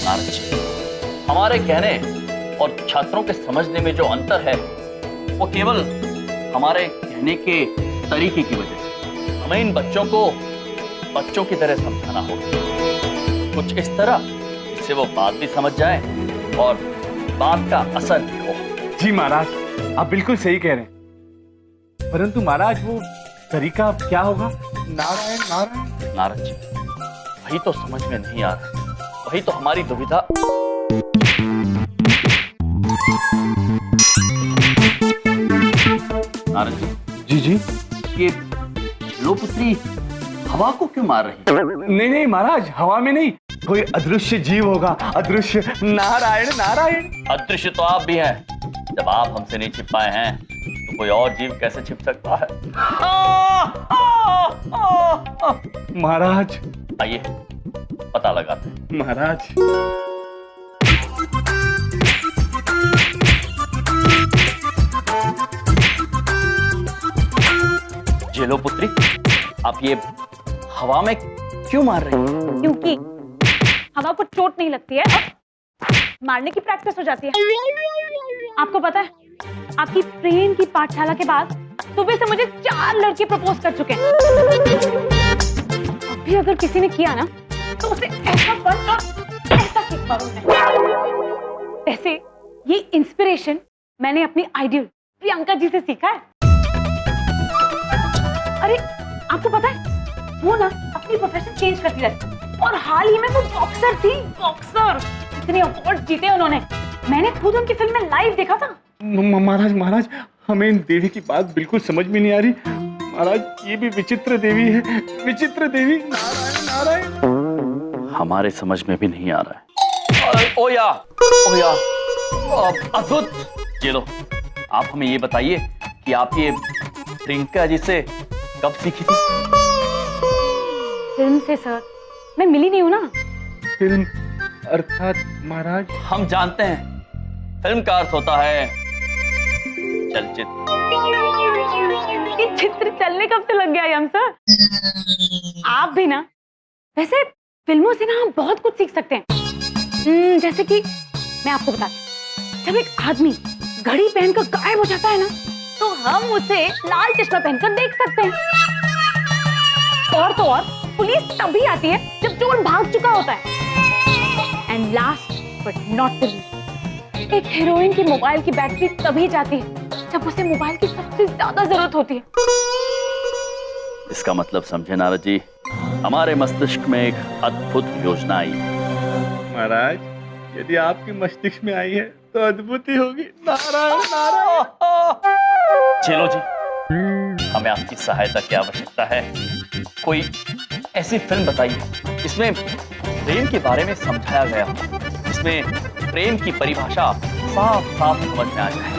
नारद जी, हमारे कहने और छात्रों के समझने में जो अंतर है वो केवल हमारे कहने के तरीके की वजह से। हमें इन बच्चों को बच्चों की तरह समझाना होगा, कुछ इस तरह जिससे वो बात भी समझ जाए और बात का असर भी हो। जी महाराज, आप बिल्कुल सही कह रहे हैं, परंतु महाराज वो तरीका क्या होगा? नारायण नारायण। नारद जी, वही तो समझ में नहीं आ रहा है, वही तो हमारी दुविधा। नारद जी, जी, ये झेलोपुत्री हवा को क्यों मार रही है? नहीं महाराज, हवा में नहीं, कोई अदृश्य जीव होगा, अदृश्य। नारायण नारायण। अदृश्य तो आप भी हैं, जब आप हमसे नहीं छिप पाए हैं तो कोई और जीव कैसे छिप सकता है? महाराज, आइए पता लगाते हैं। महाराज, झेलोपुत्री, आप ये हवा में क्यों मार रही हैं? क्योंकि हवा को चोट नहीं लगती है और मारने की प्रैक्टिस हो जाती है। आपको पता है, आपकी प्रेम की पाठशाला के बाद सुबह से मुझे 4 लड़के प्रपोज कर चुके हैं। अभी अगर किसी ने किया ना तो उसे ऐसा फन और ऐसा किक मारूंगा। वैसे ये इंस्पिरेशन मैंने अपनी आइडियल प्रियंका जी से सीखा है। अरे आपको पता है, वो ना अपनी प्रोफेशन चेंज करती रहती और हाल ही में वो बॉक्सर थी। बॉक्सर, इतने अवार्ड जीते उन्होंने। मैंने खुद उनकी फिल्म में लाइव देखा था। महाराज, हमें इन देवी की बात बिल्कुल समझ में नहीं आ रही। महाराज, ये भी विचित्र देवी है, विचित्र देवी। नारायण नारायण। हमारे समझ में भी नहीं आ रहा है। ओया, अद्भुत। ये लो, आप हमें ये बताइए कि आप ये प्रियंका जी से कब सीखी थी? फिल्म से सर, मैं मिली नहीं हूँ ना। फिल्म अर्थात महाराज? हम जानते हैं, फिल्म का अर्थ होता है चलचित्र। ये चित्र चलने कब से लग गया यम सर? आप भी ना। वैसे फिल्मों से ना हम बहुत कुछ सीख सकते हैं। जैसे कि मैं आपको बताती हूँ, जब एक आदमी घड़ी पहनकर गायब हो जाता है ना, तो हम उसे लाल चश्मा पहनकर देख सकते हैं। और तो और पुलिस तभी आती है जब चोर भाग चुका होता है। And last but not the least, एक हीरोइन की मोबाइल की बैटरी तभी जाती है जब उसे मोबाइल की सबसे ज्यादा जरूरत होती है। इसका मतलब समझे नारद जी, हमारे मस्तिष्क में एक अद्भुत योजना आई। महाराज, यदि आपके मस्तिष्क में आई है तो अद्भुत ही होगी। नारायण नारायण। चलो जी, हमें आपकी सहायता की आवश्यकता है। कोई ऐसी फिल्म बताइए जिसमें प्रेम के बारे में समझाया गया हो, जिसमें प्रेम की परिभाषा साफ साफ समझ में आ जाए।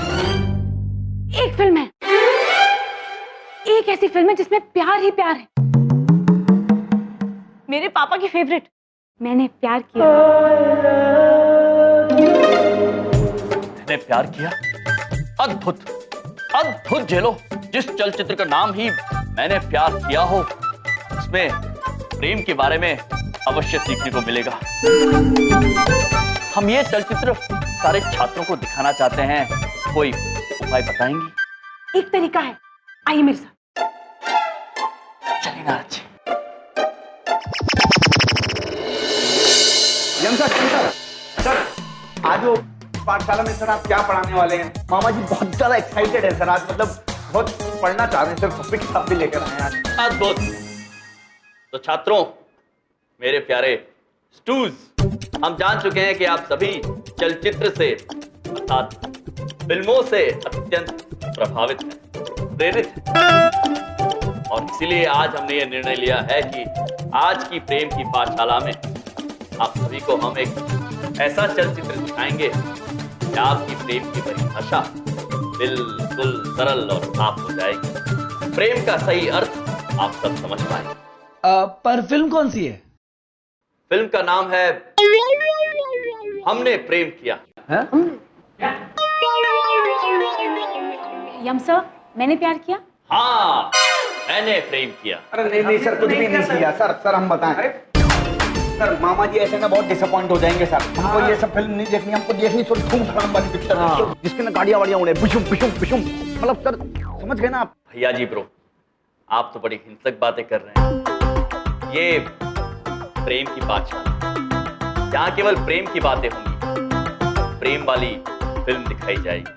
एक फिल्म है, एक ऐसी फिल्म है जिसमें प्यार ही प्यार है। मेरे पापा की फेवरेट, मैंने प्यार किया। मैंने प्यार किया? अद्भुत, अद्भुत। झेलो, जिस चलचित्र का नाम ही मैंने प्यार किया हो, उसमें प्रेम के बारे में अवश्य सीखने को मिलेगा। हम ये चलचित्र सारे छात्रों को दिखाना चाहते हैं, कोई उपाय बताएंगी? एक तरीका है, आइए मेरे साथ। चलिए नारद जी। सर, आज वो पाठशाला में सर आप क्या पढ़ाने वाले हैं? मामा जी बहुत ज्यादा एक्साइटेड है सर, आज मतलब बहुत पढ़ना चाह रहे हैं सर, कॉपी किताब भी लेकर आए हैं आज। अद्भुत। तो छात्रों, मेरे प्यारे स्टूज, हम जान चुके हैं कि आप सभी चलचित्र से अर्थात फिल्मों से अत्यंत प्रभावित हैं, प्रेरित हैं। और इसीलिए आज हमने ये निर्णय लिया है कि आज की प्रेम की पाठशाला में आप सभी को हम एक ऐसा चलचित्र दिखाएंगे कि आपकी प्रेम की परिभाषा बिल्कुल सरल और साफ हो जाएगी। प्रेम का सही अर्थ आप सब समझ पाएंगे। पर फिल्म कौन सी है? फिल्म का नाम है हमने प्रेम किया। यम सर, मैंने प्यार किया। हाँ, मैंने प्रेम किया। अरे नहीं नहीं सर, कुछ भी नहीं किया सर, हम बताएं। सर मामा जी ऐसे ना बहुत डिसअपॉइंट हो जाएंगे सर। हमको ये सब फिल्म नहीं देखनी, हमको देखनी थोड़ी धूम धड़ाम वाली पिक्चर जिसके ना गाड़ियां वाड़ियां उड़े, बिशुम बिशुम बिशुम, मतलब सर समझ गए ना आप? भैया जी ब्रो, आप तो बड़ी हिंसक बातें कर रहे हैं। ये प्रेम की पाठशाला, यहाँ केवल प्रेम की बातें होंगी, प्रेम वाली फिल्म दिखाई जाएगी।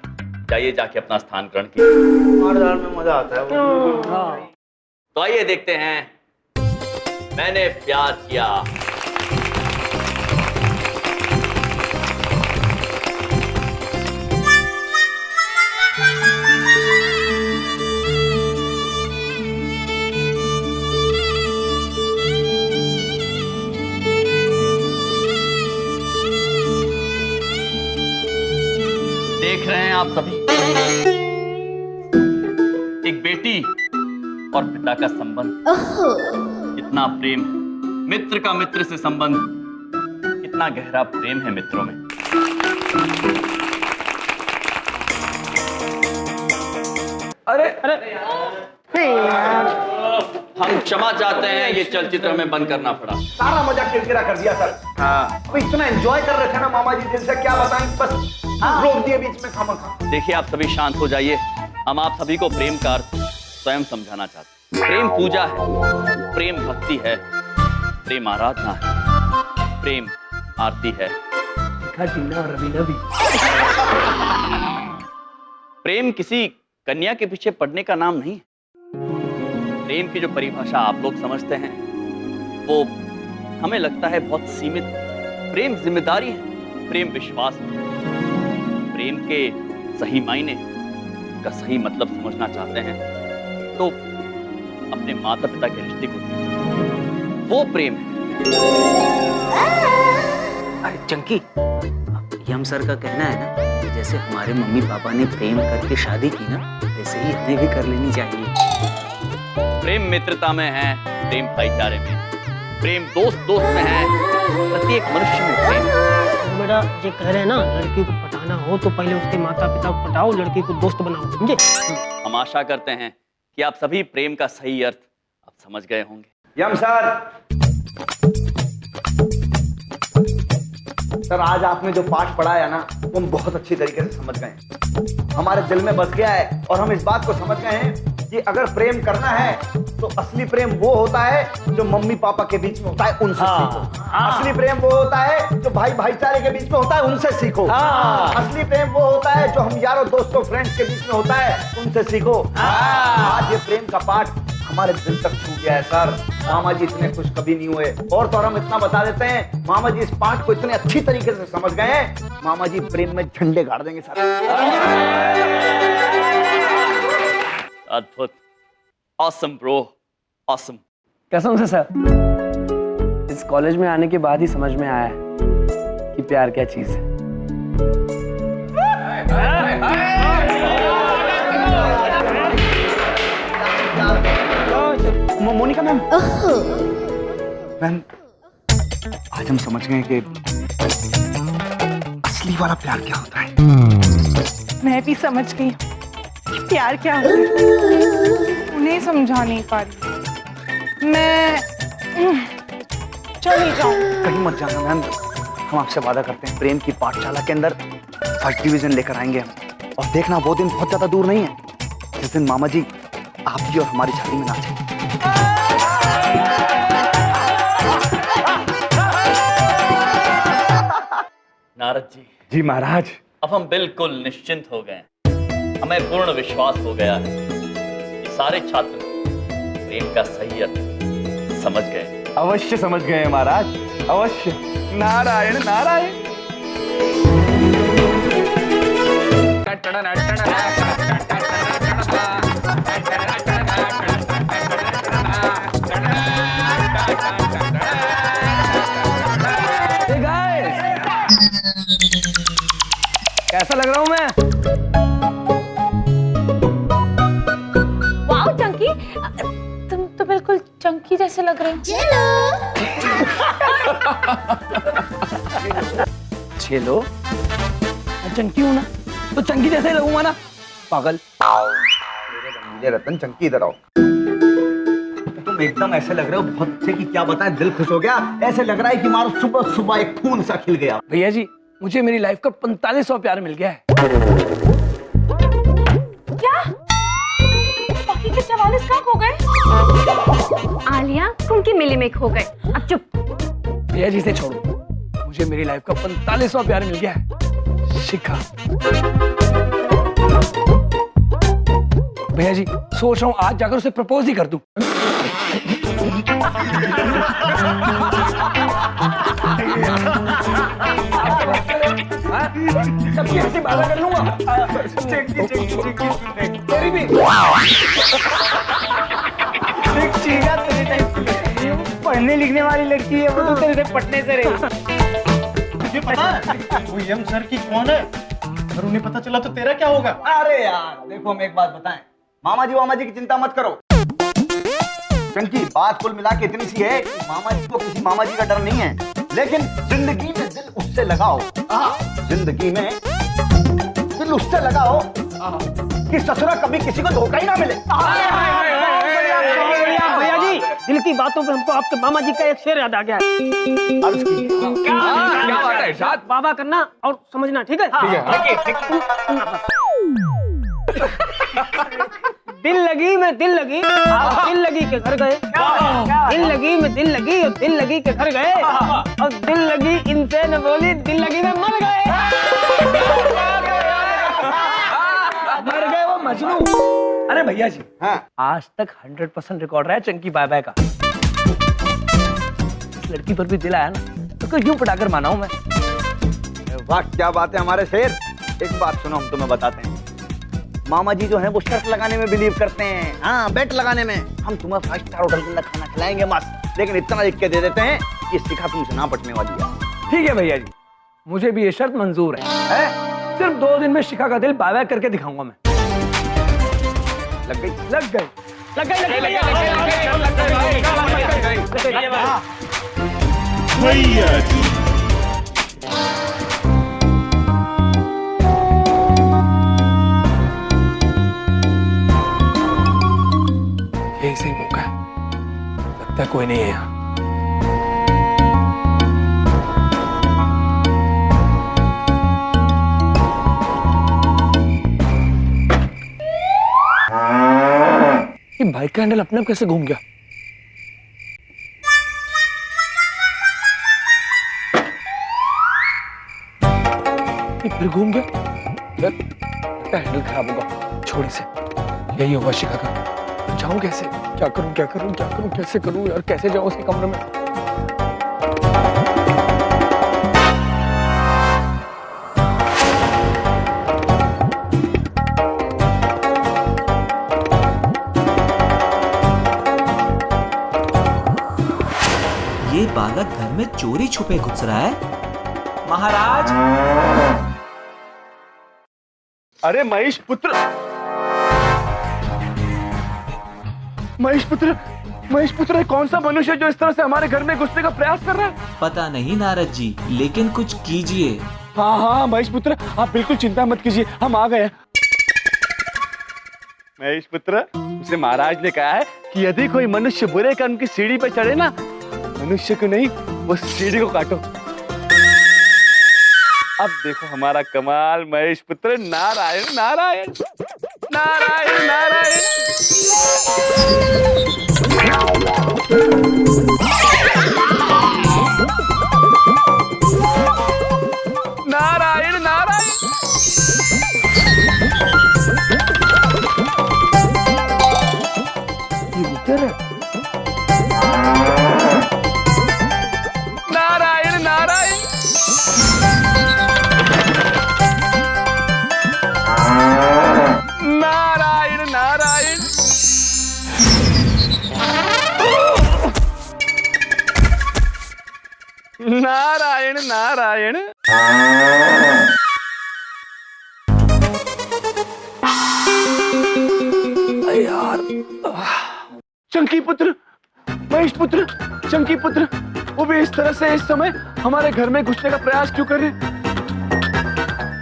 जाइए जाके अपना स्थान ग्रहण कीजिए। मारदार में मजा आता है तो आइए देखते हैं मैंने प्यार किया। देख रहे हैं आप सभी, एक बेटी और पिता का संबंध, कितना प्रेम है। मित्र का मित्र से संबंध, कितना गहरा प्रेम है मित्रों में। अरे हम क्षमा चाहते हैं, ये चलचित्र हमें बंद करना पड़ा। सारा मजा किरकिरा कर दिया सर। हाँ। अब इतना एंजॉय कर रहे थे ना मामा जी, दिल से क्या बताएं, बस रोक दिए बीच में खामखा। देखिए आप सभी शांत हो जाइए। हम आप सभी को प्रेम का अर्थ स्वयं समझाना चाहते हैं। प्रेम पूजा है, प्रेम भक्ति है, प्रेम आराधना है, प्रेम आरती है, प्रेम किसी कन्या के पीछे पड़ने का नाम नहीं। प्रेम की जो परिभाषा आप लोग समझते हैं वो हमें लगता है बहुत सीमित। प्रेम जिम्मेदारी है, प्रेम विश्वास है। प्रेम के सही मायने का सही मतलब समझना चाहते हैं तो अपने माता पिता के रिश्ते को देखें। वो प्रेम है। अरे चंकी, यम सर का कहना है ना कि जैसे हमारे मम्मी पापा ने प्रेम करके शादी की ना, वैसे ही हमें भी कर लेनी चाहिए। प्रेम मित्रता में है, प्रेम भाईचारे में, प्रेम दोस्त दोस्त में है, प्रत्येक मनुष्य में प्रेम। बेटा ये कह रहे हैं ना, लड़की को पटाना हो तो पहले उसके माता पिता को पटाओ, लड़की को दोस्त बनाओ, समझे? हम आशा करते हैं कि आप सभी प्रेम का सही अर्थ अब समझ गए होंगे। यम सर, सर आज आपने जो पाठ पढ़ाया ना वो हम बहुत अच्छी तरीके से समझ गए, हमारे दिल में बस गया है। और हम इस बात को समझ गए हैं कि अगर प्रेम करना है तो असली प्रेम वो होता है जो मम्मी पापा के बीच में होता है, उनसे सीखो। असली प्रेम वो होता है जो भाई भाईचारे के बीच में होता है, उनसे सीखो। असली प्रेम वो होता है जो हम यारों दोस्तों फ्रेंड्स के बीच में होता है, उनसे सीखो। आज ये प्रेम का पाठ हमारे दिल तक छू गया है सर। मामा जी इतने खुश कभी नहीं हुए। और हम इतना बता देते हैं, मामा जी इस पाठ को इतने अच्छी तरीके से समझ गए हैं, मामा जी प्रेम में झंडे गाड़ देंगे सर। अद्भुत, ऑसम ब्रो, ऑसम। कसम से सर, इस कॉलेज में आने के बाद ही समझ में आया है कि प्यार क्या चीज है। मोनिका मैम, मैम आज हम समझ गए कि असली वाला प्यार क्या होता है। मैं भी समझ गई कि प्यार क्या होता है, उन्हें समझा नहीं पा रही। मैं चली जाऊं। कहीं मत जाना मैम, हम आपसे वादा करते हैं प्रेम की पाठशाला के अंदर फर्स्ट डिवीजन लेकर आएंगे हम। और देखना वो दिन बहुत ज्यादा दूर नहीं है जिस दिन मामा जी आपकी और हमारी शादी में नाचेंगे। नारद जी, जी महाराज। अब हम बिल्कुल निश्चिंत हो गए। हमें पूर्ण विश्वास हो गया है कि सारे छात्र प्रेम का सही अर्थ समझ गए। अवश्य समझ गए महाराज, अवश्य। नारायण नारायण। कैसा लग रहा हूँ मैं? वाओ चंकी, तुम तो बिल्कुल चंकी जैसे लग रहे हो। चलो, चंकी हूँ ना तो चंकी जैसे ही लगूंगा ना, पागल। मेरे रतन चंकी इधर आओ। तुम तुम एकदम ऐसे लग रहे हो बहुत अच्छे कि क्या बताएं, दिल खुश हो गया। ऐसे लग रहा है कि मारो सुबह सुबह एक खून सा खिल गया। भैया जी, मुझे मेरी लाइफ का 45वां प्यार मिल गया है। क्या बाकी के 44 कहाँ खो गए? आलिया उनकी मिलीमेक हो गए। अब चुप। भैया जी से छोड़ो, मुझे मेरी लाइफ का 45वां प्यार मिल गया है, शिखा। भैया जी सोच रहा हूँ आज जाकर उसे प्रपोज ही कर दूं। सबकी हंसी बाधा कर लूंगा। तेरी भी पढ़ने लिखने वाली लड़की है वो, तो तेरे से पटने से रही। तुझे पता है वो यम सर की कौन है? अगर उन्हें पता चला तो तेरा क्या होगा? अरे यार देखो, हम एक बात बताएं, मामा जी की चिंता मत करो। चंकी, बात कुल मिला के इतनी सी है कि मामा जी को किसी मामा जी का डर नहीं है, लेकिन जिंदगी में दिल उससे लगाओ। जिंदगी में दिल उससे लगाओ कि ससुरा कभी किसी को धोखा ही ना मिले। भैया जी, दिल की बातों पे हमको आपके मामा जी का एक शेर याद आ गया है। क्या बात है इरशाद? बाबा करना और समझना, ठीक है? दिल लगी में दिल लगी, आप दिल लगी के घर गए। दिल लगी में दिल लगी और दिल लगी के घर गए, और दिल लगी इनसे न बोली, दिल लगी में मर गए। मर गए वो मजनू। अरे भैया जी, हाँ। आज तक 100% रिकॉर्ड रहा है चंकी बाय बाय का। इस लड़की पर भी दिल आया ना, तो उसको यूं पटाकर माना हूं मैं। वाह क्या बात है हमारे शेर। एक बात सुनो, हम तुम्हें बताते हैं, मामा जी जो है वो शर्त लगाने में बिलीव करते हैं। हाँ, बेट लगाने में। हम तुम्हें 5 स्टार होटल के अंदर खाना खिलाएंगे मस्त, लेकिन इतना लिख के दे देते हैं कि शिखा तुमसे ना पटने वाली है। ठीक है भैया जी, मुझे भी ये शर्त मंजूर है। सिर्फ 2 दिन में शिखा का दिल बाय बाय करके दिखाऊंगा मैं। लग गई? लग गई। भैया जी यही सही मौका है, लगता है कोई नहीं है यहाँ। ये बाइक का हैंडल अपने आप कैसे घूम गया? ये फिर घूम गया। लगता है हैंडल खराब होगा। छोड़ इसे, यही होगा शिखा का। जाऊं कैसे? क्या करूं कैसे करूं यार? कैसे जाऊं उसके कमरे में? ये बालक घर में चोरी छुपे घुस रहा है। महाराज, अरे महेश पुत्र, महेश पुत्र कौन सा मनुष्य जो इस तरह से हमारे घर में घुसने का प्रयास कर रहा है? पता नहीं नारद जी, लेकिन कुछ कीजिए। हाँ महेश पुत्र, आप बिल्कुल चिंता मत कीजिए, हम आ गए। महेश पुत्र, उसे महाराज ने कहा है कि यदि कोई मनुष्य बुरे कर्म की सीढ़ी पर चढ़े ना, मनुष्य को नहीं, वो सीढ़ी को काटो। अब देखो हमारा कमाल महेश पुत्र। नारायण नारायण नारायण नारायण। नारायण नारायण। ये उधर है। नारायण नारायण। नारायण नारायण। नारायण नारायण। यार, चंकी पुत्र, महेश पुत्र, चंकी पुत्र, वो भी इस तरह से इस समय हमारे घर में घुसने का प्रयास क्यों कर रहे?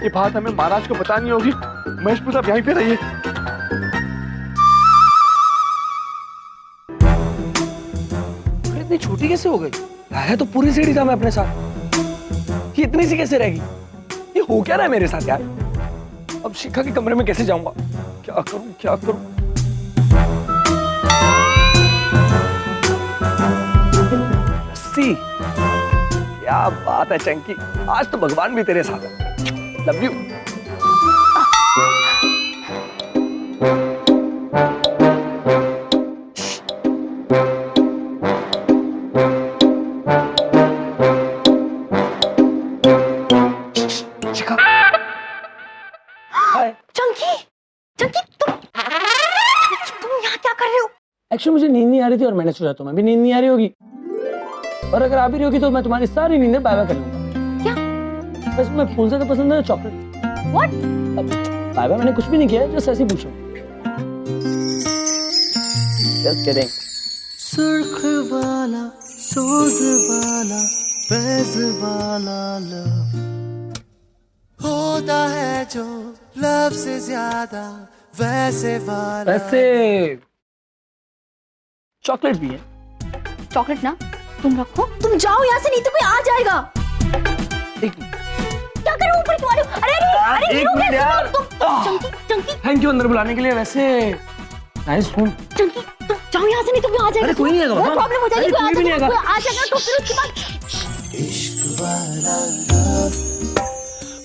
ये बात हमें महाराज को बतानी होगी। महेश पुत्र आप यहीं पे रहिए। इतनी छोटी कैसे हो गई? लाया तो पूरी सीढ़ी था मैं अपने साथ, ये इतनी सी कैसे रहेगी? ये हो क्या रहा है मेरे साथ यार? अब शिखा के कमरे में कैसे जाऊंगा? क्या करूं क्या करूं? सी, क्या बात है चंकी, आज तो भगवान भी तेरे साथ है। Love you. चंकी, चंकी तुम यहाँ क्या कर रहे हो? एक्चुअली मुझे नींद नहीं आ रही थी और मैंने सोचा तुम्हें भी नींद नहीं आ रही होगी, और अगर आ भी रही होगी तो मैं तुम्हारी सारी नींदें बाय बाय कर लूंगा। क्या? बस मैं फूल से तो पसंद है चॉकलेट। What? बाय बाय मैंने कुछ भी नहीं किया, जस्ट ऐसे ही पूछो। Just kidding. सुर्ख वाला, सोज वाला, फैज वाला लव होता है जो लव से ज्यादा वैसे वाला। वैसे चॉकलेट भी है। चॉकलेट ना तुम रखो, तुम जाओ यहाँ से, नहीं तो कोई आ जाएगा। एक मिनट। क्या कर रहे हो ऊपर क्यों आ रहे हो? अरे एक मिनट यार। चंकी, चंकी, थैंक यू अंदर बुलाने के लिए। वैसे नाइस फोन। चंकी तुम जाओ यहाँ से, नहीं तो कोई आ जाएगा। अरे कोई नहीं आएगा बाबा। प्रॉब्लम हो जाएगी, अरे कोई भी नहीं आएगा। कोई आ जाएगा तो फिर उसके बाद इश्क वाला लव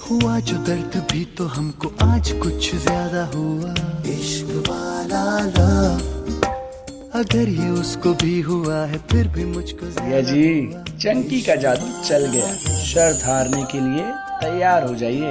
हुआ जो दर्द भी तो हमको आज कुछ ज्यादा हुआ। इश्क वाला लव अगर ये उसको भी हुआ है फिर भी मुझको भैया जी, चंकी का जादू चल गया। शर्त हारने के लिए तैयार हो जाइए।